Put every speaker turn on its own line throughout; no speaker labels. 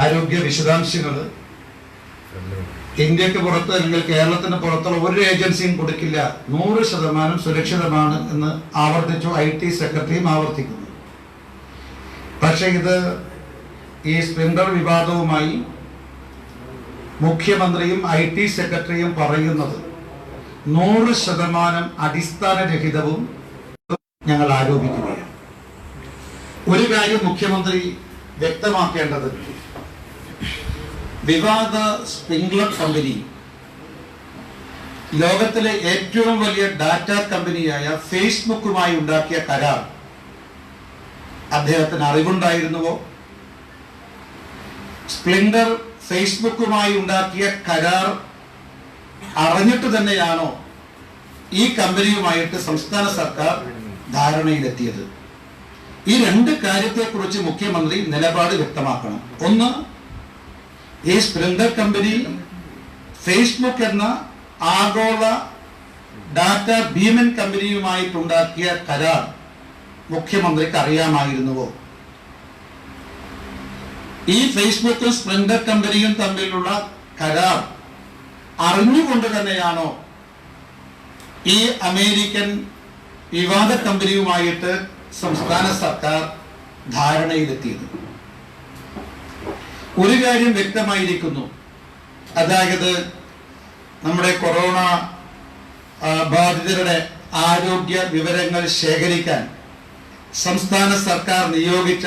ആരോഗ്യ വിശദാംശങ്ങൾ ഇന്ത്യക്ക് പുറത്ത് അല്ലെങ്കിൽ കേരളത്തിന് പുറത്തുള്ള ഒരു ഏജൻസിയും കൊടുക്കില്ല. 100% സുരക്ഷിതമാണ് എന്ന് ആവർത്തിച്ചു. IT സെക്രട്ടറിയും ആവർത്തിക്കുന്നു. പക്ഷെ ഇത് ഈ സ്പ്രിംഗ്ലർ വിവാദവുമായി മുഖ്യമന്ത്രിയും IT സെക്രട്ടറിയും പറയുന്നത് 100% അടിസ്ഥാനരഹിതവും ഞങ്ങൾ ആരോപിക്കുകയാണ്. ഒരു കാര്യം മുഖ്യമന്ത്രി വ്യക്തമാക്കേണ്ടത്, വിവാദ സ്പ്രിംഗ്ലർ കമ്പനി ലോകത്തിലെ ഏറ്റവും വലിയ ഡാറ്റ കമ്പനിയായ ഫേസ്ബുക്കുമായി ഉണ്ടാക്കിയ കരാർ അദ്ദേഹത്തിന് അറിവുണ്ടായിരുന്നുവോ? സ്പ്രിംഗ്ലർ ഫേസ്ബുക്കുമായി ഉണ്ടാക്കിയ കരാർ അറിഞ്ഞിട്ട് തന്നെയാണോ ഈ കമ്പനിയുമായിട്ട് സംസ്ഥാന സർക്കാർ ധാരണയിലെത്തിയത്? ഈ രണ്ട് കാര്യത്തെക്കുറിച്ച് മുഖ്യമന്ത്രി നിലപാട് വ്യക്തമാക്കണം. ഒന്ന്, ഈ സ്പ്രിംഗ്ലർ കമ്പനി ഫേസ്ബുക്ക് എന്ന ആഗോള ഡാറ്റ ഭീമൻ കമ്പനിയുമായിട്ടുണ്ടാക്കിയ കരാർ മുഖ്യമന്ത്രിക്ക് അറിയാമായിരുന്നുവോ? ഈ ഫേസ്ബുക്കും സ്പ്രിംഗ്ലർ കമ്പനിയും തമ്മിലുള്ള കരാർ അറിഞ്ഞുകൊണ്ട് തന്നെയാണോ ഈ അമേരിക്കൻ വിവാദ കമ്പനിയുമായിട്ട് സംസ്ഥാന സർക്കാർ ധാരണയിലെത്തിയത്? ഒരു കാര്യം വ്യക്തമായിരിക്കുന്നു, അതായത് നമ്മുടെ കൊറോണ ബാധിതരുടെ ആരോഗ്യ വിവരങ്ങൾ ശേഖരിക്കാൻ സംസ്ഥാന സർക്കാർ നിയോഗിച്ച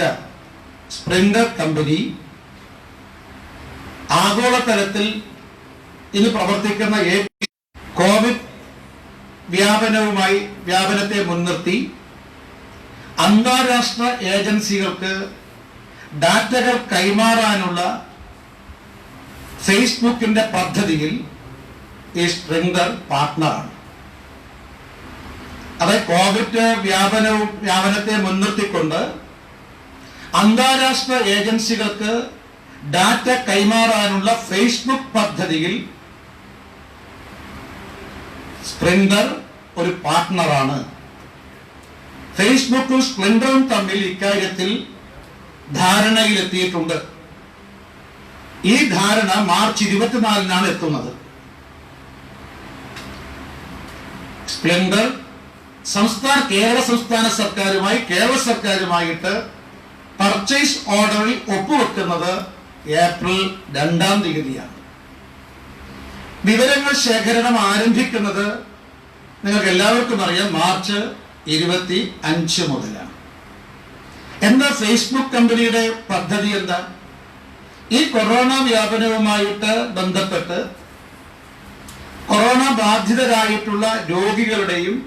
സ്പ്രിംഗ്ലർ കമ്പനി ആഗോളതലത്തിൽ ഇന്ന് പ്രവർത്തിക്കുന്ന കോവിഡ് വ്യാപനത്തെ മുൻനിർത്തി അന്താരാഷ്ട്ര ഏജൻസികൾക്ക് ഡാറ്റകൾ കൈമാറാനുള്ള ഫേസ്ബുക്കിന്റെ പദ്ധതിയിൽ ഈ സ്പ്രിംഗ്ലർ പാർട്ട്ണറാണ്. അതായത് കോവിഡ് വ്യാപനത്തെ മുൻനിർത്തിക്കൊണ്ട് അന്താരാഷ്ട്ര ഏജൻസികൾക്ക് ഡാറ്റ കൈമാറാനുള്ള ഫേസ്ബുക്ക് പദ്ധതിയിൽ സ്പ്രിംഗ്ലർ ഒരു പാർട്ട്ണറാണ്. ഫേസ്ബുക്കും സ്പ്രിംഗ്ലറും തമ്മിൽ ഇക്കാര്യത്തിൽ ധാരണയിലെത്തിയിട്ടുണ്ട്. ഈ ധാരണ മാർച്ച് 24-നാണ് എത്തുന്നത്. സ്പ്ലിൻഡർ കേരള സംസ്ഥാന സർക്കാരുമായി കേരള സർക്കാരുമായിട്ട് പർച്ചേസ് ഓർഡറിൽ ഒപ്പുവെക്കുന്നത് ഏപ്രിൽ 2-ാം തീയതിയാണ്. വിവരങ്ങൾ ശേഖരണം ആരംഭിക്കുന്നത് നിങ്ങൾക്ക് എല്ലാവർക്കും അറിയാം, മാർച്ച് 25 മുതലാണ്. എന്താ ഫേസ്ബുക്ക് കമ്പനിയുടെ പദ്ധതി? എന്താ? ഈ കൊറോണ വ്യാപനവുമായിട്ട് ബന്ധപ്പെട്ട് കൊറോണ ബാധിതരായിട്ടുള്ള രോഗികളുടെയും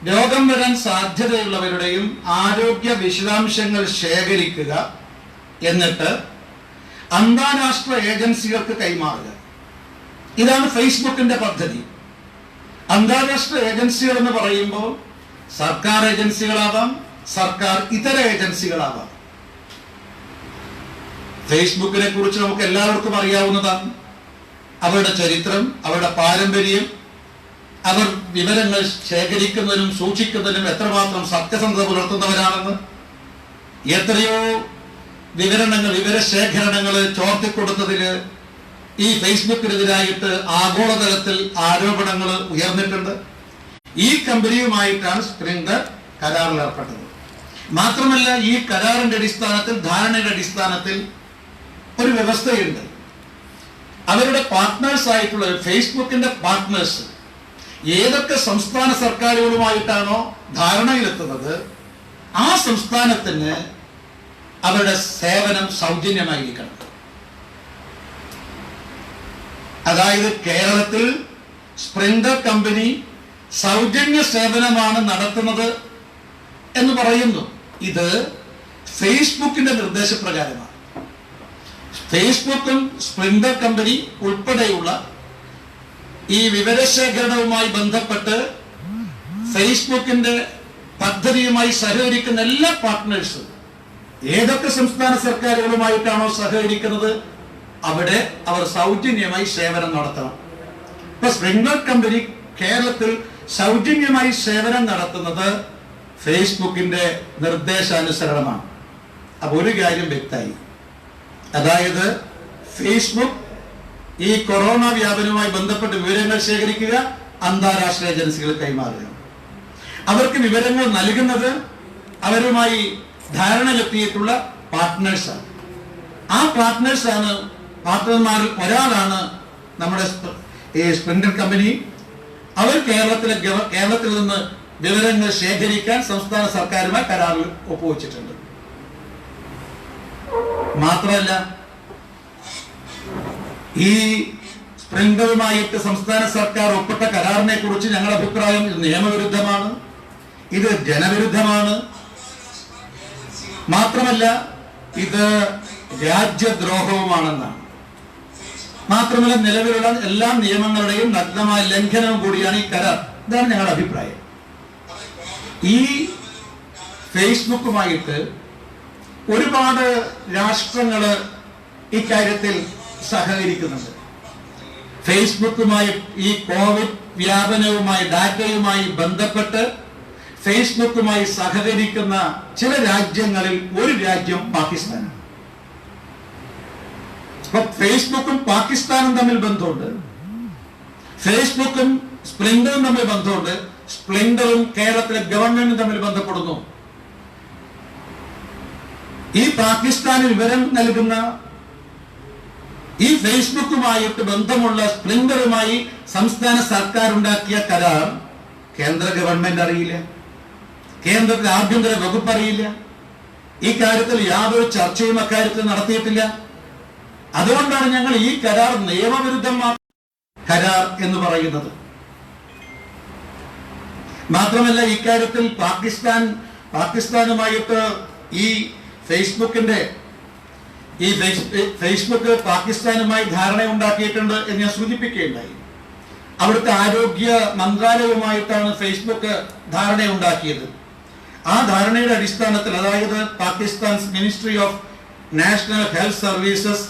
രോഗം വരാൻ സാധ്യതയുള്ളവരുടെയും ആരോഗ്യ വിശദാംശങ്ങൾ ശേഖരിക്കുക, എന്നിട്ട് അന്താരാഷ്ട്ര ഏജൻസികൾക്ക് കൈമാറുക. ഇതാണ് ഫേസ്ബുക്കിന്റെ പദ്ധതി. അന്താരാഷ്ട്ര ഏജൻസികൾ എന്ന് പറയുമ്പോൾ സർക്കാർ ഏജൻസികളാവാം, സർക്കാർ ഇതര ഏജൻസികളാവാം. ഫേസ്ബുക്കിനെ കുറിച്ച് നമുക്ക് എല്ലാവർക്കും അറിയാവുന്നതാണ്. അവരുടെ ചരിത്രം, അവരുടെ പാരമ്പര്യം, അവർ വിവരങ്ങൾ ശേഖരിക്കുന്നതിനും സൂക്ഷിക്കുന്നതിനും എത്രമാത്രം സത്യസന്ധത പുലർത്തുന്നവരാണെന്ന് എത്രയോ വിവരശേഖരണങ്ങൾ ചോർത്തിക്കൊടുത്തതിന് ഈ ഫേസ്ബുക്കിനെതിരായിട്ട് ആഗോളതലത്തിൽ ആരോപണങ്ങൾ ഉയർന്നിട്ടുണ്ട്. ഈ കമ്പനിയുമായിട്ടാണ് സ്പ്രിംഗ്ലർ കരാറിൽ ഏർപ്പെട്ടത്. മാത്രമല്ല, ഈ കരാറിന്റെ അടിസ്ഥാനത്തിൽ, ധാരണയുടെ അടിസ്ഥാനത്തിൽ ഒരു വ്യവസ്ഥയുണ്ട്. അവരുടെ പാർട്ട്നേഴ്സ് ആയിട്ടുള്ള ഫേസ്ബുക്കിന്റെ പാർട്ട്നേഴ്സ് ഏതൊക്കെ സംസ്ഥാന സർക്കാരുകളുമായിട്ടാണോ ധാരണയിലെത്തുന്നത്, ആ സംസ്ഥാനത്തിന് അവരുടെ സേവനം സൗജന്യമായിരിക്കണം. അതായത് കേരളത്തിൽ സ്പ്രിംഗ്ലർ കമ്പനി സൗജന്യ സേവനമാണ് നടത്തുന്നത് എന്ന് പറയുന്നു. ഇത് ഫേസ്ബുക്കിന്റെ നിർദ്ദേശപ്രകാരമാണ്. ഫേസ്ബുക്കും സ്പ്രിംഗ്ലർ കമ്പനി ഉൾപ്പെടെയുള്ള ഈ വിവരശേഖരണവുമായി ബന്ധപ്പെട്ട് ഫേസ്ബുക്കിന്റെ പദ്ധതിയുമായി സഹകരിക്കുന്ന എല്ലാ പാർട്ട്നേഴ്സും ഏതൊക്കെ സംസ്ഥാന സർക്കാരുകളുമായിട്ടാണോ സഹകരിക്കുന്നത് അവിടെ അവർ സൗജന്യമായി സേവനം നടത്തണം. ഇപ്പൊ സ്പ്രിംഗ്ലർ കമ്പനി കേരളത്തിൽ സൗജന്യമായി സേവനം നടത്തുന്നത് ഫേസ്ബുക്കിന്റെ നിർദ്ദേശാനുസരണമാണ്. അപ്പൊ ഒരു കാര്യം വ്യക്തമായി,
അതായത് ഫേസ്ബുക്ക് ഈ കൊറോണ വ്യാപനവുമായി ബന്ധപ്പെട്ട് വിവരങ്ങൾ ശേഖരിക്കുക, അന്താരാഷ്ട്ര ഏജൻസികൾ കൈമാറുക. അവർക്ക് വിവരങ്ങൾ നൽകുന്നത് അവരുമായി ധാരണയിലെത്തിയിട്ടുള്ള പാർട്ട്നേഴ്സാണ്. ആ പാർട്ട്ണർമാരിൽ ഒരാളാണ് നമ്മുടെ സ്പ്രിംഗർ കമ്പനി. അവർ കേരളത്തിൽ നിന്ന് വിവരങ്ങൾ ശേഖരിക്കാൻ സംസ്ഥാന സർക്കാരുമായി കരാറിൽ ഒപ്പുവെച്ചിട്ടുണ്ട്. മാത്രമല്ല, ഈ സ്പ്രിംഗറുമായിട്ട് സംസ്ഥാന സർക്കാർ ഒപ്പിട്ട കരാറിനെ കുറിച്ച് ഞങ്ങളുടെ അഭിപ്രായം ഇത് നിയമവിരുദ്ധമാണ്, ഇത് ജനവിരുദ്ധമാണ്. മാത്രമല്ല, ഇത് രാജ്യദ്രോഹവുമാണെന്നാണ്. മാത്രമല്ല, നിലവിലുള്ള എല്ലാ നിയമങ്ങളുടെയും നഗ്നമായ ലംഘനവും കൂടിയാണ് ഈ കരാർ. ഇതാണ് ഞങ്ങളുടെ അഭിപ്രായം. ഈ ഫേസ്ബുക്കുമായിട്ട് ഒരുപാട് രാഷ്ട്രങ്ങൾ ഇക്കാര്യത്തിൽ സഹകരിക്കുന്നുണ്ട്. ഫേസ്ബുക്കുമായി ഈ കോവിഡ് വ്യാപനവുമായി ഡാറ്റയുമായി ബന്ധപ്പെട്ട് ഫേസ്ബുക്കുമായി സഹകരിക്കുന്ന ചില രാജ്യങ്ങളിൽ ഒരു രാജ്യം പാകിസ്ഥാനാണ്. അപ്പൊ ഫേസ്ബുക്കും പാകിസ്ഥാനും തമ്മിൽ ബന്ധമുണ്ട്, ഫേസ്ബുക്കും സ്പ്ലിൻഡറും തമ്മിൽ ബന്ധമുണ്ട്, സ്പ്ലിൻഡറും കേരളത്തിലെ ഗവൺമെന്റും തമ്മിൽ ബന്ധപ്പെടുന്നു. ഈ പാകിസ്ഥാന് വിവരം നൽകുന്ന ഈ ഫേസ്ബുക്കുമായിട്ട് ബന്ധമുള്ള സ്പ്ലിൻഡറുമായി സംസ്ഥാന സർക്കാർ ഉണ്ടാക്കിയ കരാർ കേന്ദ്ര ഗവൺമെന്റ് അറിയില്ല, കേന്ദ്രത്തിലെ ആഭ്യന്തര വകുപ്പ് അറിയില്ല. ഈ കാര്യത്തിൽ യാതൊരു ചർച്ചയും അക്കാര്യത്തിൽ നടത്തിയിട്ടില്ല. അതുകൊണ്ടാണ് ഞങ്ങൾ ഈ കരാർ നിയമവിരുദ്ധമായ കരാർ എന്ന് പറയുന്നത്. മാത്രമല്ല, ഇക്കാര്യത്തിൽ പാകിസ്ഥാനുമായിട്ട് ഈ ഫേസ്ബുക്ക് പാകിസ്ഥാനുമായി ധാരണ ഉണ്ടാക്കിയിട്ടുണ്ട് എന്ന് ഞാൻ സൂചിപ്പിക്കുകയുണ്ടായി. അവിടുത്തെ ആരോഗ്യ മന്ത്രാലയവുമായിട്ടാണ് ഫേസ്ബുക്ക് ധാരണ ഉണ്ടാക്കിയത്. ആ ധാരണയുടെ അടിസ്ഥാനത്തിൽ, അതായത് Pakistan's ministry of national health services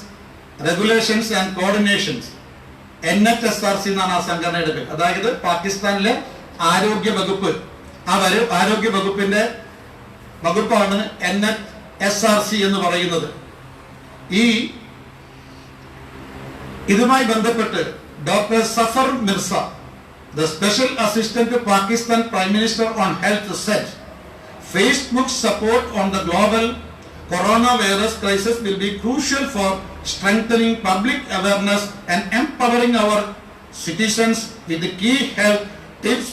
regulations and coordinations, NHSRC എന്നാണ് ആ സംഘടനയുടെ പേര്. അതായത് പാകിസ്ഥാനിലെ ആരോഗ്യ വകുപ്പ്, ആരോഗ്യ വകുപ്പിന്റെ വകുപ്പാണ് NHSRC എന്ന് പറയുന്നത്. ഇതുമായി ബന്ധപ്പെട്ട് doctor Zafar Mirza, the special assistant to Pakistan Prime Minister on Health, said Facebook's support on the global coronavirus crisis will be crucial for strengthening public awareness and empowering our citizens with the key health tips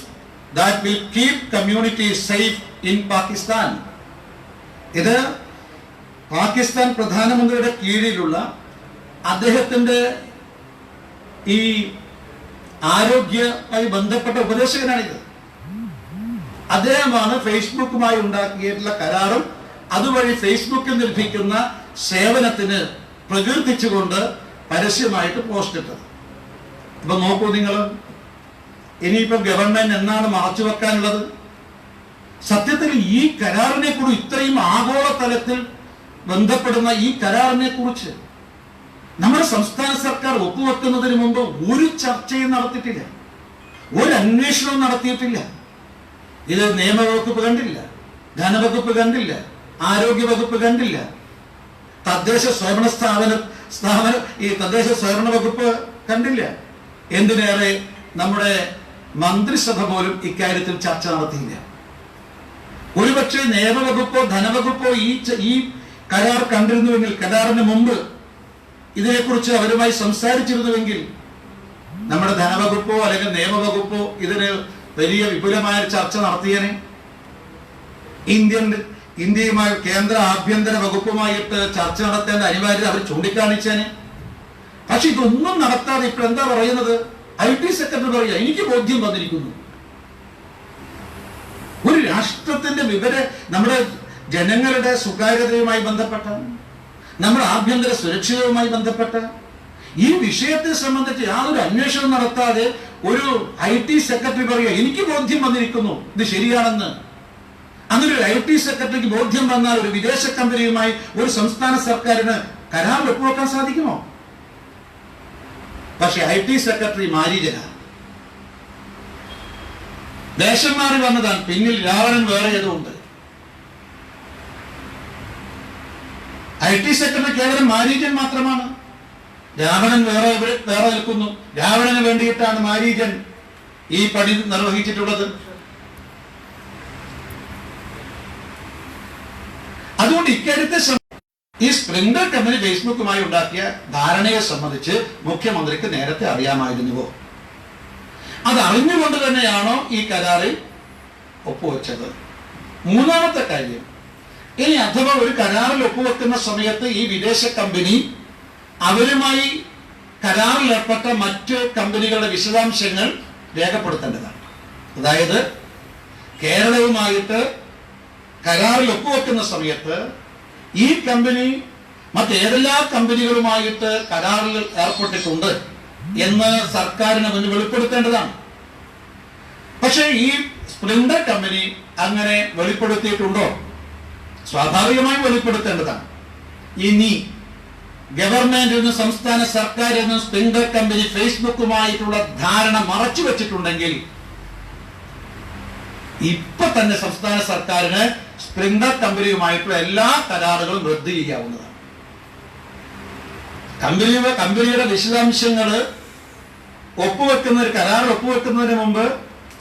that will keep communities safe in Pakistan. ഇത് പാകിസ്ഥാൻ പ്രധാനമന്ത്രിയുടെ കീഴിലുള്ള അദ്ദേഹത്തിന്റെ ഈ ആരോഗ്യവുമായി ബന്ധപ്പെട്ട ഉപദേശകനാണിത്. അദ്ദേഹമാണ് ഫേസ്ബുക്കുമായി ഉണ്ടാക്കിയിട്ടുള്ള കരാറും അതുവഴി ഫേസ്ബുക്കിൽ ലഭിക്കുന്ന സേവനത്തിന് പ്രകീർത്തിച്ചുകൊണ്ട് പരസ്യമായിട്ട് പോസ്റ്റ് ഇട്ടത്. ഇപ്പൊ നോക്കൂ നിങ്ങൾ, ഇനിയിപ്പോ ഗവൺമെന്റ് എന്നാണ് മറച്ചു വെക്കാനുള്ളത്? സത്യത്തിൽ ഈ കരാറിനെ കുറിച്ച്, ഇത്രയും ആഗോള തലത്തിൽ ബന്ധപ്പെടുന്ന ഈ കരാറിനെ കുറിച്ച് നമ്മുടെ സംസ്ഥാന സർക്കാർ ഒപ്പുവെക്കുന്നതിന് മുമ്പ് ഒരു ചർച്ചയും നടത്തിയിട്ടില്ല, ഒരു അന്വേഷണവും നടത്തിയിട്ടില്ല. ഇത് നിയമവകുപ്പ് കണ്ടില്ല, ധനവകുപ്പ് കണ്ടില്ല, ആരോഗ്യ വകുപ്പ് കണ്ടില്ല, തദ്ദേശ സ്വയംഭരണ വകുപ്പ് കണ്ടില്ല. എന്തിനേറെ നമ്മുടെ മന്ത്രിസഭ പോലും ഇക്കാര്യത്തിൽ ചർച്ച നടത്തിയില്ല. ഒരുപക്ഷെ നിയമവകുപ്പോ ധനവകുപ്പോ ഈ കരാർ കണ്ടിരുന്നുവെങ്കിൽ, കരാറിന് മുമ്പ് ഇതിനെക്കുറിച്ച് അവരുമായി സംസാരിച്ചിരുന്നുവെങ്കിൽ നമ്മുടെ ധനവകുപ്പോ അല്ലെങ്കിൽ നിയമവകുപ്പോ ഇതിന് വലിയ വിപുലമായ ചർച്ച നടത്തിയേനെ. ഇന്ത്യയുമായി കേന്ദ്ര ആഭ്യന്തര വകുപ്പുമായിട്ട് ചർച്ച നടത്തേണ്ട അനിവാര്യത അവർ ചൂണ്ടിക്കാണിച്ചേനെ. പക്ഷെ ഇതൊന്നും നടത്താതെ ഇപ്പോൾ എന്താ പറയുന്നത്? IT സെക്രട്ടറി പറയുക, എനിക്ക് ബോധ്യം വന്നിരിക്കുന്നു. ഒരു രാഷ്ട്രത്തിന്റെ നമ്മുടെ ജനങ്ങളുടെ സ്വകാര്യതയുമായി ബന്ധപ്പെട്ട, നമ്മുടെ ആഭ്യന്തര സുരക്ഷിതവുമായി ബന്ധപ്പെട്ട ഈ വിഷയത്തെ സംബന്ധിച്ച് യാതൊരു അന്വേഷണം നടത്താതെ ഒരു IT സെക്രട്ടറി പറയുക, എനിക്ക് ബോധ്യം വന്നിരിക്കുന്നു, ഇത് ശരിയാണെന്ന്. അങ്ങനെ ഒരു IT സെക്രട്ടറിക്ക് ബോധ്യം വന്നാൽ ഒരു വിദേശ കമ്പനിയുമായി ഒരു സംസ്ഥാന സർക്കാരിന് കരാർ ഒപ്പുവെക്കാൻ സാധിക്കുമോ? പക്ഷെ IT സെക്രട്ടറി മാരീജനാണ്, ദേശം മാറി വന്നതാണ്, പിന്നിൽ രാവണൻ വേറെ ഏതോ ഉണ്ട്. IT സെക്രട്ടറി കേവലം മാരീജൻ മാത്രമാണ്. രാവണൻ വേറെ നിൽക്കുന്നു. രാവണന് വേണ്ടിയിട്ടാണ് മാരീജൻ ഈ പണി നിർവഹിച്ചിട്ടുള്ളത്. അതുകൊണ്ട് ഇക്കാര്യത്തെ ഈ സ്പ്രിംഗർ കമ്പനി ഫേസ്ബുക്കുമായി ഉണ്ടാക്കിയ ധാരണയെ സംബന്ധിച്ച് മുഖ്യമന്ത്രിക്ക് നേരത്തെ അറിയാമായിരുന്നുവോ? അത് അറിഞ്ഞുകൊണ്ട് തന്നെയാണോ ഈ കരാറിൽ ഒപ്പുവെച്ചത്? മൂന്നാമത്തെ കാര്യം, ഇനി അഥവാ ഒരു കരാറിൽ ഒപ്പുവെക്കുന്ന സമയത്ത് ഈ വിദേശ കമ്പനി അവരുമായി കരാറിൽ ഏർപ്പെട്ട മറ്റ് കമ്പനികളുടെ വിശദാംശങ്ങൾ രേഖപ്പെടുത്തേണ്ടതാണ്. അതായത് കേരളവുമായിട്ട് കരാറിൽ ഒപ്പുവെക്കുന്ന സമയത്ത് ഈ കമ്പനി മറ്റേതെല്ലാ കമ്പനികളുമായിട്ട് കരാറിൽ ഏർപ്പെട്ടിട്ടുണ്ട് എന്ന് സർക്കാരിന് മുന്നിൽ വെളിപ്പെടുത്തേണ്ടതാണ്. പക്ഷേ ഈ സ്പ്രിംഗർ കമ്പനി അങ്ങനെ വെളിപ്പെടുത്തിയിട്ടുണ്ടോ? സ്വാഭാവികമായും വെളിപ്പെടുത്തേണ്ടതാണ്. ഇനി ഗവൺമെന്റിനും സംസ്ഥാന സർക്കാരിനും സ്പ്രിംഗർ കമ്പനി ഫേസ്ബുക്കുമായിട്ടുള്ള ധാരണ മറച്ചു വെച്ചിട്ടുണ്ടെങ്കിൽ ഇപ്പൊ തന്നെ സംസ്ഥാന സർക്കാരിന് സ്പ്രിംഗർ കമ്പനിയുമായിട്ടുള്ള എല്ലാ കരാറുകളും റദ്ദ് ചെയ്യാവുന്നതാണ്. കമ്പനിയുടെ വിശദാംശങ്ങൾ കരാറിൽ ഒപ്പുവെക്കുന്നതിന് മുമ്പ്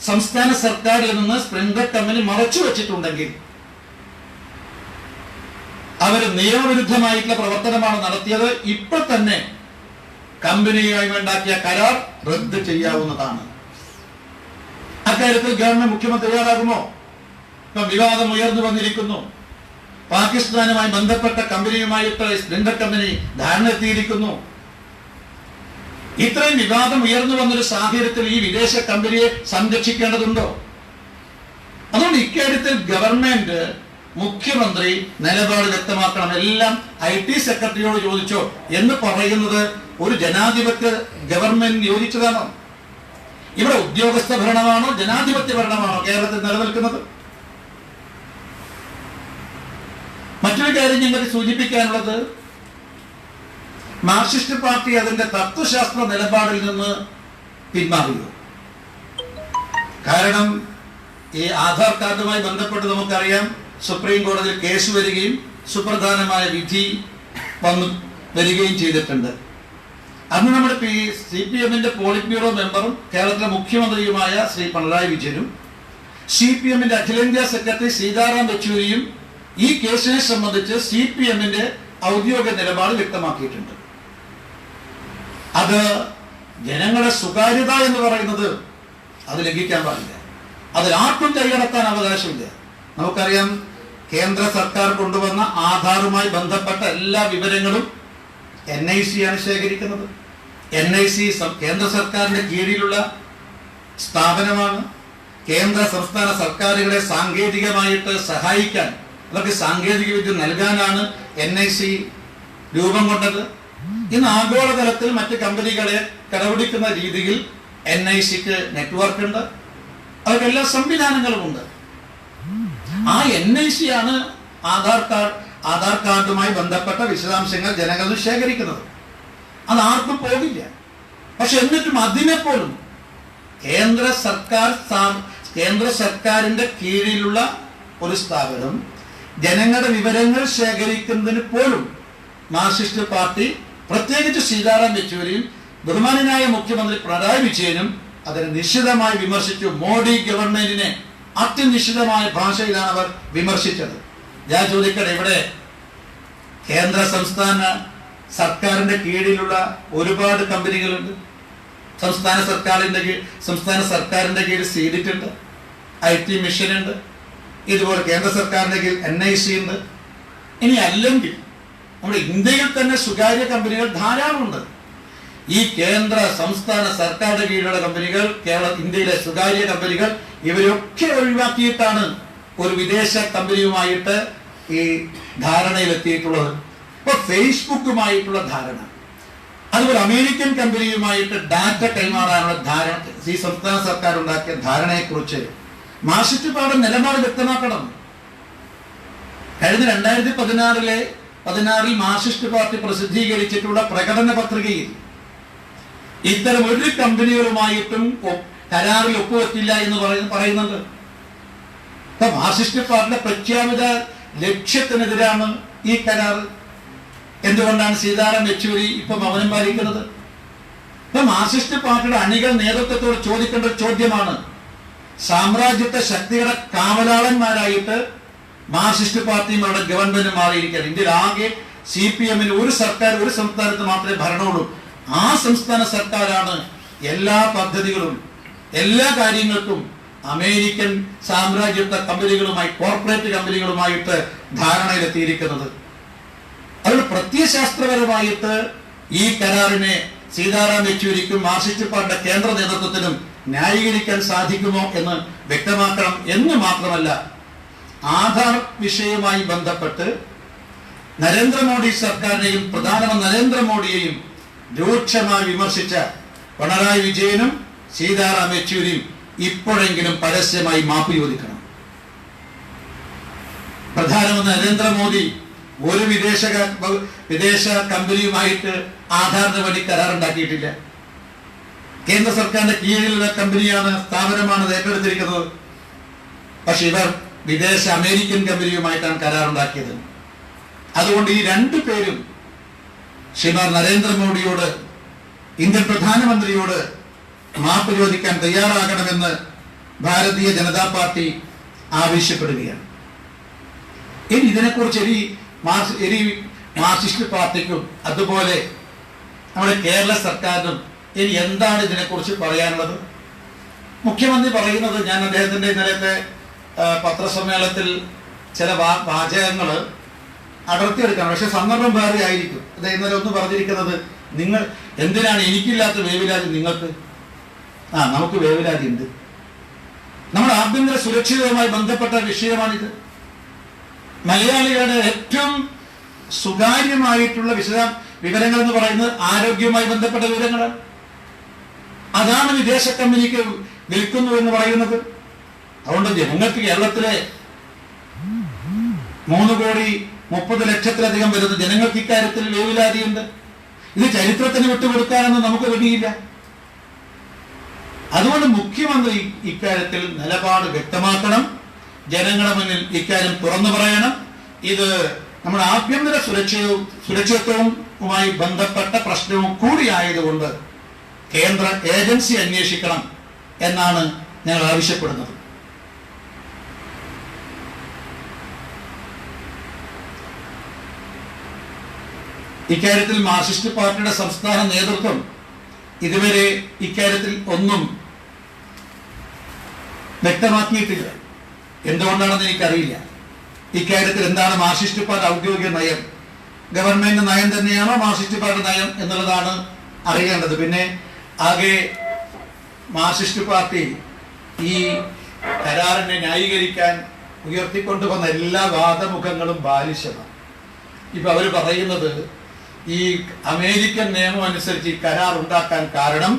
സംസ്ഥാന സർക്കാരിൽ നിന്ന് സ്പ്രിംഗർ കമ്പനി മറച്ചു വെച്ചിട്ടുണ്ടെങ്കിൽ, അവർ നിയമവിരുദ്ധമായിട്ടുള്ള പ്രവർത്തനമാണ് നടത്തിയത്, ഇപ്പോൾ തന്നെ കമ്പനിയുമായി ഉണ്ടാക്കിയ കരാർ റദ്ദ് ചെയ്യാവുന്നതാണ്. അക്കാര്യത്തിൽ ഗവൺമെന്റ് മുഖ്യമന്ത്രി തയ്യാറാകുമോ? ഇപ്പം വിവാദം ഉയർന്നു വന്നിരിക്കുന്നു. പാകിസ്ഥാനുമായി ബന്ധപ്പെട്ട കമ്പനിയുമായിട്ട് സ്പ്രിംഗർ കമ്പനി ധാരണ എത്തിയിരിക്കുന്നു. ഇത്രയും വിവാദം ഉയർന്നു വന്നൊരു സാഹചര്യത്തിൽ ഈ വിദേശ കമ്പനിയെ സംരക്ഷിക്കേണ്ടതുണ്ടോ? അതുകൊണ്ട് ഇക്കാര്യത്തിൽ ഗവൺമെന്റ്, മുഖ്യമന്ത്രി നിലപാട് വ്യക്തമാക്കണം. എല്ലാം IT സെക്രട്ടറിയോട് ചോദിച്ചോ എന്ന് പറയുന്നത് ഒരു ജനാധിപത്യ ഗവൺമെന്റ് യോജിച്ചതാണോ? ഇവിടെ ഉദ്യോഗസ്ഥ ഭരണമാണോ ജനാധിപത്യ ഭരണമാണോ കേരളത്തിൽ നിലനിൽക്കുന്നത്? മറ്റൊരു കാര്യം ഞങ്ങൾക്ക് സൂചിപ്പിക്കാനുള്ളത്, മാർക്സിസ്റ്റ് പാർട്ടി അതിന്റെ തത്വശാസ്ത്ര നിലപാടിൽ നിന്ന് പിന്മാറിയോ? കാരണം ഈ ആധാർ കാർഡുമായി ബന്ധപ്പെട്ട് നമുക്കറിയാം, സുപ്രീം കോടതിയിൽ കേസ് വരികയും സുപ്രധാനമായ വിധി വരികയും ചെയ്തിട്ടുണ്ട്. അന്ന് നമ്മുടെ CPM-ന്റെ പോളിറ്റ് ബ്യൂറോ മെമ്പറും കേരളത്തിലെ മുഖ്യമന്ത്രിയുമായ ശ്രീ പിണറായി വിജയനും CPM-ന്റെ അഖിലേന്ത്യാ സെക്രട്ടറി സീതാറാം യെച്ചൂരിയും ഈ കേസിനെ സംബന്ധിച്ച് CPM-ന്റെ ഔദ്യോഗിക നിലപാട് വ്യക്തമാക്കിയിട്ടുണ്ട്. അത് ജനങ്ങളുടെ സ്വകാര്യത എന്ന് പറയുന്നത് അത് ലംഘിക്കാൻ പാടില്ല. അതിൽ ആർക്കും കൈകടത്താൻ അവകാശമില്ല. നമുക്കറിയാം, കേന്ദ്ര സർക്കാർ കൊണ്ടുവന്ന ആധാറുമായി ബന്ധപ്പെട്ട എല്ലാ വിവരങ്ങളും NIC ആണ് ശേഖരിക്കുന്നത്. NIC കേന്ദ്ര സർക്കാരിന്റെ കീഴിലുള്ള സ്ഥാപനമാണ്. കേന്ദ്ര സംസ്ഥാന സർക്കാരുകളെ സാങ്കേതികമായിട്ട് സഹായിക്കാൻ, അവർക്ക് സാങ്കേതിക വിദ്യ നൽകാനാണ് NIC രൂപം കൊണ്ടത്. ഇന്ന് ആഗോളതലത്തിൽ മറ്റ് കമ്പനികളെ കടപിടിക്കുന്ന രീതിയിൽ NICക്ക് നെറ്റ്വർക്ക് ഉണ്ട്, അവർക്ക് എല്ലാ സംവിധാനങ്ങളുമുണ്ട്. ആ NIC ആണ് ആധാർ കാർഡുമായി ബന്ധപ്പെട്ട വിശദാംശങ്ങൾ ജനങ്ങളിൽ ശേഖരിക്കുന്നത്. അത് ആർക്കും പോകില്ല. പക്ഷെ എന്നിട്ടും അതിനെപ്പോലും കേന്ദ്ര സർക്കാരിന്റെ കീഴിലുള്ള ഒരു സ്ഥാപനം ജനങ്ങളുടെ വിവരങ്ങൾ ശേഖരിക്കുന്നതിന് പോലും മാർക്സിസ്റ്റ് പാർട്ടി, പ്രത്യേകിച്ച് സീതാറാം യെച്ചൂരിയും ബഹുമാനനായ മുഖ്യമന്ത്രി പിണറായി വിജയനും അതിനെ നിശിതമായി വിമർശിച്ചു. മോഡി ഗവൺമെന്റിനെ അതിനിശ്ചിതമായ ഭാഷയിലാണ് അവർ വിമർശിച്ചത്. ഞാൻ ചോദിക്കട്ടെ, ഇവിടെ കേന്ദ്ര സംസ്ഥാന സർക്കാരിന്റെ കീഴിലുള്ള ഒരുപാട് കമ്പനികളുണ്ട്. സംസ്ഥാന സർക്കാരിന്റെ കീഴിൽ സീഡിറ്റ് ഉണ്ട്, IT മിഷൻ ഉണ്ട്, ഇതുപോലെ കേന്ദ്ര സർക്കാരിന്റെ കീഴിൽ NIC ഉണ്ട്. ഇനി അല്ലെങ്കിൽ നമ്മുടെ ഇന്ത്യയിൽ തന്നെ സ്വകാര്യ കമ്പനികൾ ധാരാളമുണ്ട്. ഈ കേന്ദ്ര സംസ്ഥാന സർക്കാരിന്റെ കീഴിലുള്ള കമ്പനികൾ, ഇന്ത്യയിലെ സ്വകാര്യ കമ്പനികൾ, ഇവരൊക്കെ ഒഴിവാക്കിയിട്ടാണ് ഒരു വിദേശ കമ്പനിയുമായിട്ട് ഈ ധാരണയിലെത്തിയിട്ടുള്ളത്. ഇപ്പൊ ഫേസ്ബുക്കുമായിട്ടുള്ള ധാരണ, അതുപോലെ അമേരിക്കൻ കമ്പനിയുമായിട്ട് ഡാറ്റ കൈമാറാനുള്ള ധാരണ, ഈ സംസ്ഥാന സർക്കാർ ഉണ്ടാക്കിയ ധാരണയെക്കുറിച്ച് മാർക്സിസ്റ്റ് പാർട്ടി നിലപാട് വ്യക്തമാക്കണം. കഴിഞ്ഞ 2016 മാർക്സിസ്റ്റ് പാർട്ടി പ്രസിദ്ധീകരിച്ചിട്ടുള്ള പ്രകടന പത്രികയിൽ ഇത്തരം ഒരു കമ്പനികളുമായിട്ടും കരാറിൽ ഒപ്പുവെക്കില്ല എന്ന് പറയുന്നുണ്ട്. മാർക്സിസ്റ്റ് പാർട്ടിയുടെ പ്രഖ്യാപിത ലക്ഷ്യത്തിനെതിരാണ് ഈ കരാർ. എന്തുകൊണ്ടാണ് സീതാറാം യെച്ചൂരി ഇപ്പൊ മൗനം പാലിക്കുന്നത്? ഇപ്പൊ മാർക്സിസ്റ്റ് പാർട്ടിയുടെ അണികൾ നേതൃത്വത്തോട് ചോദിക്കേണ്ട ഒരു ചോദ്യമാണ്. സാമ്രാജ്യത്വ ശക്തിയുടെ കാവലാളന്മാരായിട്ട് മാർക്സിസ്റ്റ് പാർട്ടിയും അവരുടെ ഗവൺമെന്റ് മാറിയിരിക്കുകയാണ്. ഇന്ത്യയിൽ ആകെ CPM-ന് ഒരു സർക്കാർ, ഒരു സംസ്ഥാനത്ത് മാത്രമേ ഭരണമുള്ളൂ. ആ സംസ്ഥാന സർക്കാരാണ് എല്ലാ പദ്ധതികളും എല്ലാ കാര്യങ്ങൾക്കും അമേരിക്കൻ സാമ്രാജ്യത്വ കമ്പനികളുമായി, കോർപ്പറേറ്റ് കമ്പനികളുമായിട്ട് ധാരണയിലെത്തിയിരിക്കുന്നത്. അതുകൊണ്ട് പ്രത്യയശാസ്ത്രപരമായിട്ട് ഈ കരാറിനെ സീതാറാം യെച്ചൂരിക്കും മാർക്സിസ്റ്റ് പാർട്ടിയുടെ കേന്ദ്ര നേതൃത്വത്തിനും ന്യായീകരിക്കാൻ സാധിക്കുമോ എന്ന് വ്യക്തമാക്കണം. എന്ന് മാത്രമല്ല, ആധാർ വിഷയവുമായി ബന്ധപ്പെട്ട് നരേന്ദ്രമോദി സർക്കാരിനെയും പ്രധാനമന്ത്രി നരേന്ദ്രമോദിയെയും രൂക്ഷമായി വിമർശിച്ച പിണറായി വിജയനും സീതാറാം യെച്ചൂരിയും ഇപ്പോഴെങ്കിലും പരസ്യമായി മാപ്പ് ചോദിക്കണം. പ്രധാനമന്ത്രി നരേന്ദ്രമോദി ഒരു വിദേശ കമ്പനിയുമായിട്ട് ആധാറിന് വേണ്ടി കരാറുണ്ടാക്കിയിട്ടില്ല. കേന്ദ്ര സർക്കാരിന്റെ കീഴിലുള്ള കമ്പനിയാണ്, സ്ഥാപനമാണ് ഇത് ഏറ്റെടുത്തിരിക്കുന്നത്. പക്ഷെ ഇവർ വിദേശ അമേരിക്കൻ കമ്പനിയുമായിട്ടാണ് കരാറുണ്ടാക്കിയത്. അതുകൊണ്ട് ഈ രണ്ടു പേരും ശ്രീമാൻ നരേന്ദ്രമോദിയോട്, ഇന്ത്യൻ പ്രധാനമന്ത്രിയോട് മാപ്പ് ചോദിക്കാൻ തയ്യാറാകണമെന്ന് ഭാരതീയ ജനതാ പാർട്ടി ആവശ്യപ്പെടുകയാണ്. ഇനി ഇതിനെക്കുറിച്ച് മാർക്സിസ്റ്റ് പാർട്ടിക്കും അതുപോലെ നമ്മുടെ കേരള സർക്കാരിനും ഇനി എന്താണ് ഇതിനെക്കുറിച്ച് പറയാനുള്ളത്? മുഖ്യമന്ത്രി പറയുന്നത്, ഞാൻ അദ്ദേഹത്തിന്റെ ഇന്നലത്തെ പത്രസമ്മേളനത്തിൽ ചില വാചകങ്ങൾ അടർത്തിയെടുക്കണം, പക്ഷെ സന്ദർഭം വേറെ ആയിരിക്കും. അദ്ദേഹം ഇന്നലെ ഒന്ന് പറഞ്ഞിരിക്കുന്നത്, നിങ്ങൾ എന്തിനാണ് എനിക്കില്ലാത്ത വേവലാതി നിങ്ങൾക്ക്? നമുക്ക് വേവലാതി ഉണ്ട്. നമ്മുടെ ആഭ്യന്തര സുരക്ഷിതവുമായി ബന്ധപ്പെട്ട വിഷയമാണിത്. മലയാളികളുടെ ഏറ്റവും സ്വകാര്യമായിട്ടുള്ള വിവരങ്ങൾ എന്ന് പറയുന്നത് ആരോഗ്യവുമായി ബന്ധപ്പെട്ട വിവരങ്ങളാണ്. അതാണ് വിദേശ കമ്പനിക്ക് വിൽക്കുന്നു എന്ന് പറയുന്നത്. അതുകൊണ്ട് ജനങ്ങൾക്ക് കേരളത്തിലെ 3,30,00,000-ലധികം വരുന്ന ജനങ്ങൾക്ക് ഇക്കാര്യത്തിൽ വേവലാതിയുണ്ട്. ഇത് ചരിത്രത്തിന് വിട്ടുകൊടുക്കാനൊന്നും നമുക്ക് കഴിയില്ല. അതുകൊണ്ട് മുഖ്യമന്ത്രി ഇക്കാര്യത്തിൽ നിലപാട് വ്യക്തമാക്കണം, ജനങ്ങളുടെ മുന്നിൽ ഇക്കാര്യം തുറന്നു പറയണം. ഇത് നമ്മുടെ ആഭ്യന്തര സുരക്ഷിതത്വവുമായി ബന്ധപ്പെട്ട പ്രശ്നവും കൂടിയായതുകൊണ്ട് കേന്ദ്ര ഏജൻസി അന്വേഷിക്കണം എന്നാണ് ഞങ്ങൾ ആവശ്യപ്പെടുന്നത്. ഇക്കാര്യത്തിൽ മാർക്സിസ്റ്റ് പാർട്ടിയുടെ സംസ്ഥാന നേതൃത്വം ഇതുവരെ ഇക്കാര്യത്തിൽ ഒന്നും വ്യക്തമാക്കിയിട്ടില്ല. എന്തുകൊണ്ടാണെന്ന് എനിക്കറിയില്ല. ഇക്കാര്യത്തിൽ എന്താണ് മാർക്സിസ്റ്റ് പാർട്ടി ഔദ്യോഗിക നയം? ഗവൺമെന്റ് നയം തന്നെയാണോ മാർക്സിസ്റ്റ് പാർട്ടി നയം എന്നുള്ളതാണ് അറിയേണ്ടത്. പിന്നെ ആകെ മാർക്സിസ്റ്റ് പാർട്ടി ഈ കരാറിനെ ന്യായീകരിക്കാൻ ഉയർത്തിക്കൊണ്ടുവന്ന എല്ലാ വാദമുഖങ്ങളും ബാലിശമാണ്. ഇപ്പൊ അവർ പറയുന്നത്, ഈ അമേരിക്കൻ നിയമം അനുസരിച്ച് ഈ കരാർ ഉണ്ടാക്കാൻ കാരണം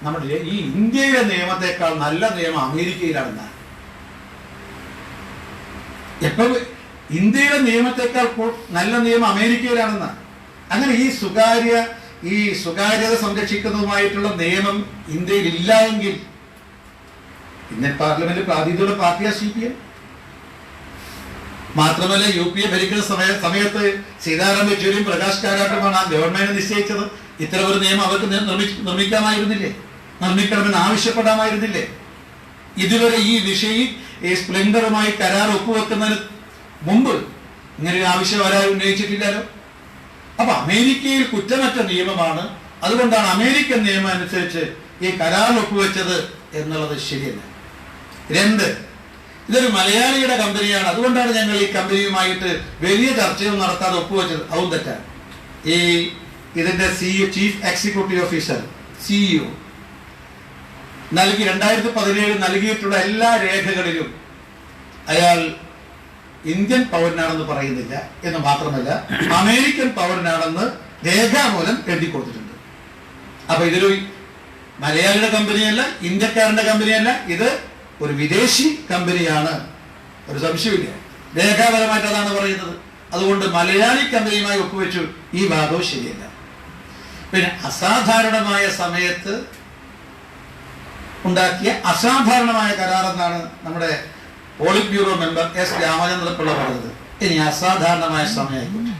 നമ്മുടെ ഈ ഇന്ത്യയിലെ നിയമത്തെക്കാൾ നല്ല നിയമം അമേരിക്കയിലാണെന്നാണ്. എപ്പോ ഇന്ത്യയുടെ നിയമത്തെക്കാൾ നല്ല നിയമം അമേരിക്കയിലാണെന്നാണ്. അങ്ങനെ ഈ സ്വകാര്യത സംരക്ഷിക്കുന്നതുമായിട്ടുള്ള നിയമം ഇന്ത്യയിൽ ഇല്ല എങ്കിൽ ഇന്ത്യൻ പാർലമെന്റിൽ പ്രാതിനിധ്യമുള്ള പാർട്ടിയാ CPM. മാത്രമല്ല UPA ഭരിക്കുന്ന സമയത്ത് സീതാറാം യെച്ചൂരിയും പ്രകാശ് കാരാട്ടുമാണ് ആ ഗവൺമെന്റ് നിശ്ചയിച്ചത്. ഇത്തരം ഒരു നിയമം അവർക്ക് നിർമ്മിക്കാമായിരുന്നില്ലേ? നിർമ്മിക്കണമെന്ന് ആവശ്യപ്പെടാമായിരുന്നില്ലേ? ഇതുവരെ ഈ സ്പ്ലെൻഡറുമായി കരാർ ഒപ്പുവെക്കുന്നതിന് മുമ്പ് ഇങ്ങനെ ഒരു ആവശ്യം ആരും ഉന്നയിച്ചിട്ടില്ലല്ലോ. അപ്പൊ അമേരിക്കയിൽ കുറ്റമറ്റ നിയമമാണ്, അതുകൊണ്ടാണ് അമേരിക്കൻ നിയമം അനുസരിച്ച് ഈ കരാർ ഒപ്പുവെച്ചത് എന്നുള്ളത് ശരിയല്ല. 2, ഇതൊരു മലയാളിയുടെ കമ്പനിയാണ്, അതുകൊണ്ടാണ് ഞങ്ങൾ ഈ കമ്പനിയുമായിട്ട് വലിയ ചർച്ചയൊന്നും നടത്താതെ ഒപ്പുവെച്ചത്. അതും തെറ്റാണ്. ഇതിന്റെ ചീഫ് എക്സിക്യൂട്ടീവ് ഓഫീസർ CEO 2017 നൽകിയിട്ടുള്ള എല്ലാ രേഖകളിലും അയാൾ ഇന്ത്യൻ പൗരനാണെന്ന് പറയുന്നില്ല എന്ന് മാത്രമല്ല അമേരിക്കൻ പൗരനാണെന്ന് രേഖാമൂലം എഴുതി കൊടുത്തിട്ടുണ്ട്. അപ്പൊ ഇതൊരു മലയാളിയുടെ കമ്പനിയല്ല, ഇന്ത്യക്കാരന്റെ കമ്പനിയല്ല, ഇത് ഒരു വിദേശി കമ്പനിയാണ്, ഒരു സംശയമില്ല. രേഖാപരമായിട്ട് അതാണ് പറയുന്നത്. അതുകൊണ്ട് മലയാളി കമ്പനിയുമായി ഒപ്പുവെച്ചു, ഈ വാദവും ശരിയല്ല. പിന്നെ അസാധാരണമായ സമയത്ത് ഉണ്ടാക്കിയ അസാധാരണമായ കരാറെന്നാണ് നമ്മുടെ polit bureau member S. Ramachandra Pillai പറഞ്ഞത്. ഇനി അസാധാരണമായ സമയമായിക്കോട്ടെ,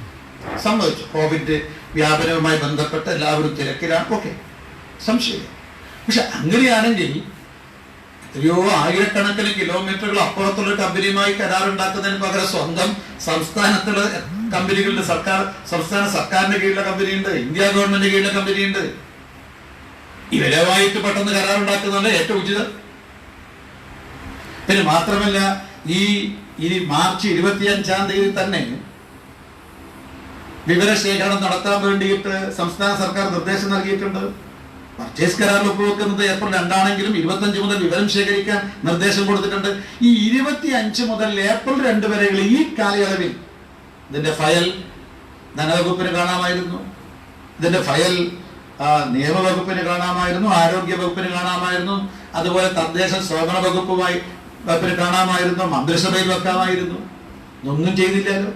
സമ്മതിച്ചു. കോവിഡ് വ്യാപനവുമായി ബന്ധപ്പെട്ട് എല്ലാവരും തിരക്കിലാണ്, ഓക്കെ, സംശയമില്ല. പക്ഷെ അങ്ങനെയാണെങ്കിൽ എത്രയോ ആയിരക്കണക്കിന് കിലോമീറ്ററുകൾ അപ്പുറത്തുള്ള കമ്പനിയുമായി കരാറുണ്ടാക്കുന്നതിന് പകരം സ്വന്തം സംസ്ഥാനത്തുള്ള കമ്പനികളുടെ സംസ്ഥാന സർക്കാരിന്റെ കീഴിലെ കമ്പനിയുണ്ട്, ഇന്ത്യ ഗവൺമെന്റ് കീഴിലെ കമ്പനിയുണ്ട്. ഇവരുമായിട്ട് പെട്ടെന്ന് കരാറുണ്ടാക്കുന്നതല്ലേ ഏറ്റവും ഉചിതം. പിന്നെ മാത്രമല്ല, ഈ മാർച്ച് 25-ാം തീയതി തന്നെ വിവരശേഖരണം നടത്താൻ വേണ്ടിയിട്ട് സംസ്ഥാന സർക്കാർ നിർദ്ദേശം നൽകിയിട്ടുണ്ട്. പർച്ചേസ് കരാറിൽ ഒപ്പുവെക്കുന്നത് ഏപ്രിൽ 2 25 മുതൽ വിവരം ശേഖരിക്കാൻ നിർദ്ദേശം കൊടുത്തിട്ടുണ്ട്. ഈ 25 മുതൽ ഏപ്രിൽ 2 വരെയുള്ള ഈ കാലയളവിൽ ഇതിന്റെ ഫയൽ ധനവകുപ്പിന് കാണാമായിരുന്നു, ഇതിന്റെ ഫയൽ നിയമവകുപ്പിന് കാണാമായിരുന്നു, ആരോഗ്യ വകുപ്പിന് കാണാമായിരുന്നു, അതുപോലെ തദ്ദേശ സ്വയംഭരണ വകുപ്പിന് കാണാമായിരുന്നു, മന്ത്രിസഭയിൽ വെക്കാമായിരുന്നു. ഇതൊന്നും ചെയ്തില്ലല്ലോ.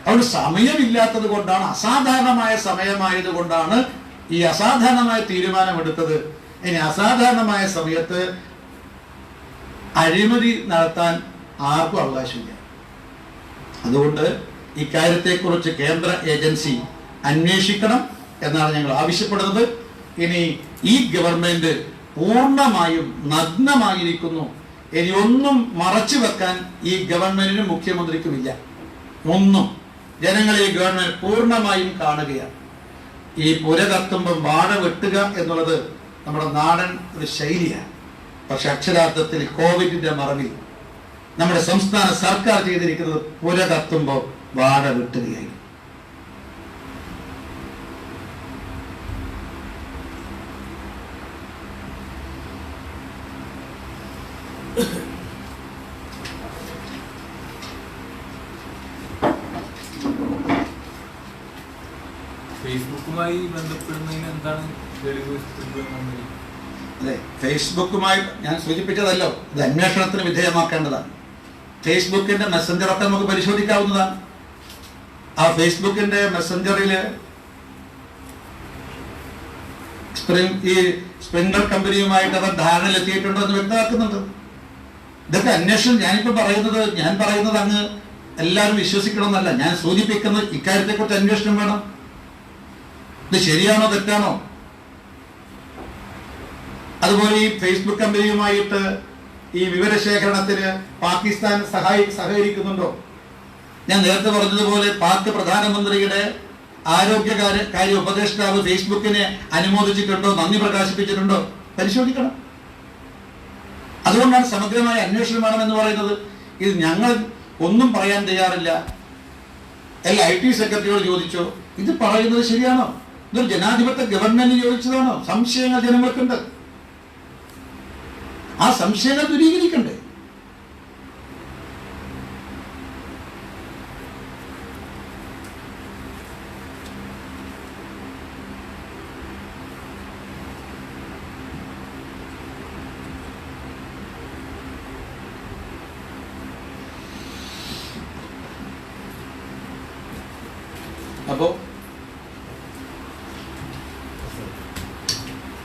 അതുകൊണ്ട് സമയമില്ലാത്തത് കൊണ്ടാണ്, അസാധാരണമായ സമയമായതുകൊണ്ടാണ് ഈ അസാധാരണമായ തീരുമാനമെടുത്തത്. ഇനി അസാധാരണമായ സമയത്ത് അഴിമതി നടത്താൻ ആർക്കും അവകാശമില്ല. അതുകൊണ്ട് ഇക്കാര്യത്തെക്കുറിച്ച് കേന്ദ്ര ഏജൻസി അന്വേഷിക്കണം എന്നാണ് ഞങ്ങൾ ആവശ്യപ്പെടുന്നത്. ഇനി ഈ ഗവൺമെന്റ് പൂർണ്ണമായും നഗ്നമായിരിക്കുന്നു. ഇനി ഒന്നും മറച്ചു വെക്കാൻ ഈ ഗവൺമെന്റിനും മുഖ്യമന്ത്രിക്കുമില്ല. ഒന്നും ജനങ്ങൾ ഈ ഗവൺമെന്റ് പൂർണ്ണമായും കാണുകയാണ്. ഈ പുര കത്തുമ്പം വാഴ വെട്ടുക എന്നുള്ളത് നമ്മുടെ നാടൻ ഒരു ശൈലിയാണ്. പക്ഷെ അക്ഷരാർത്ഥത്തിൽ കോവിഡിന്റെ മറവിൽ നമ്മുടെ സംസ്ഥാന സർക്കാർ ചെയ്തിരിക്കുന്നത് പുര കത്തുമ്പോൾ വാഴ വെട്ടുകയായി.
ഫേസ്ബുക്കുമായി ബന്ധപ്പെടുന്നതിന് എന്താണ് തെളിവ്?
അതെ, ഫേസ്ബുക്കുമായി ഞാൻ സൂചിപ്പിച്ചതല്ലോ, ഇത് അന്വേഷണത്തിന് വിധേയമാക്കേണ്ടതാണ്. ഫേസ്ബുക്കിന്റെ മെസ്സഞ്ചറൊക്കെ നമുക്ക് പരിശോധിക്കാവുന്നതാണ്. ആ ഫേസ്ബുക്കിന്റെ മെസ്സഞ്ചറിൽ ഈ സ്പ്രിംഗർ കമ്പനിയുമായിട്ട് അവർ ധാരണയിലെത്തിയിട്ടുണ്ടോ എന്ന് വ്യക്തമാക്കുന്നുണ്ട്. ഇതൊക്കെ അന്വേഷണം ഞാൻ പറയുന്നത് അങ്ങ് എല്ലാവരും വിശ്വസിക്കണമെന്നല്ല, ഞാൻ സൂചിപ്പിക്കുന്നത് ഇക്കാര്യത്തെക്കുറിച്ച് അന്വേഷണം വേണം. ഇത് ശരിയാണോ തെറ്റാണോ? അതുപോലെ ഈ ഫേസ്ബുക്ക് കമ്പനിയുമായിട്ട് ഈ വിവരശേഖരണത്തിന് പാകിസ്ഥാൻ സഹകരിക്കുന്നുണ്ടോ? ഞാൻ നേരത്തെ പറഞ്ഞതുപോലെ പാക് പ്രധാനമന്ത്രിയുടെ ആരോഗ്യകാര്യ ഉപദേഷ്ടാവ് ഫേസ്ബുക്കിനെ അനുമോദിച്ചിട്ടുണ്ടോ, നന്ദി പ്രകാശിപ്പിച്ചിട്ടുണ്ടോ? പരിശോധിക്കണം. അതുകൊണ്ടാണ് സമഗ്രമായ അന്വേഷണം വേണമെന്ന് പറയുന്നത്. ഇത് ഞങ്ങൾ ഒന്നും പറയാൻ തയ്യാറില്ല. എല്ലാ IT സെക്രട്ടറിയോട് ചോദിച്ചോ, ഇത് പറയുന്നത് ശരിയാണോ? ഇതൊരു ജനാധിപത്യ ഗവൺമെന്റ് ചോദിച്ചതാണോ? സംശയങ്ങൾ ജനങ്ങൾക്കുണ്ട്. ആ സംശയങ്ങൾ ദൂരീകരിക്കണ്ടേ? അപ്പോൾ